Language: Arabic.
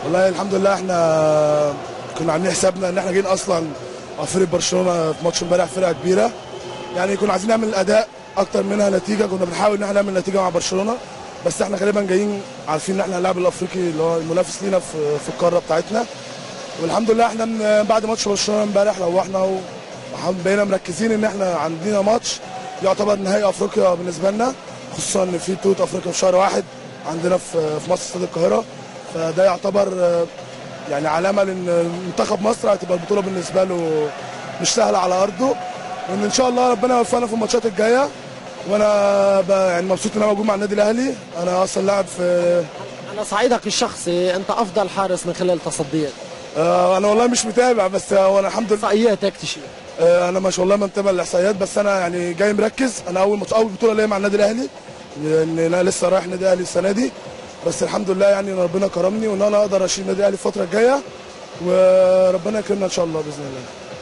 والله الحمد لله احنا كنا عاملين حسابنا ان احنا جايين اصلا فريق برشلونه في ماتش امبارح فرقه كبيره، يعني كنا عايزين نعمل اداء اكتر منها نتيجه. كنا بنحاول ان احنا نعمل نتيجه مع برشلونه، بس احنا غالبا جايين عارفين ان احنا هنلعب الافريقي اللي هو المنافس لينا في القاره بتاعتنا. والحمد لله احنا بعد ماتش برشلونه امبارح روحنا وبقينا مركزين ان احنا عندنا ماتش يعتبر نهائي افريقيا بالنسبه لنا، خصوصا ان في بطوله افريقيا في شهر واحد عندنا في مصر استاد القاهره. فده يعتبر يعني علامه لان منتخب مصر هتبقى البطوله بالنسبه له مش سهله على ارضه، وان ان شاء الله ربنا يوفقنا في الماتشات الجايه. وانا يعني مبسوط ان انا موجود مع النادي الاهلي. انا اصلا لاعب في على صعيدك الشخصي انت افضل حارس من خلال تصديات. انا والله مش متابع، بس هو انا الحمد لله احصائياتك تشير. انا ما شاء الله ما متابع الاحصائيات، بس انا يعني جاي مركز. انا اول بطوله ليا مع النادي الاهلي، ان انا لسه رايح النادي الاهلي السنه دي، بس الحمد لله يعني ان ربنا كرمني وان انا اقدر اشيل النادي الاهلي الفتره الجايه، وربنا يكرمنا ان شاء الله باذن الله.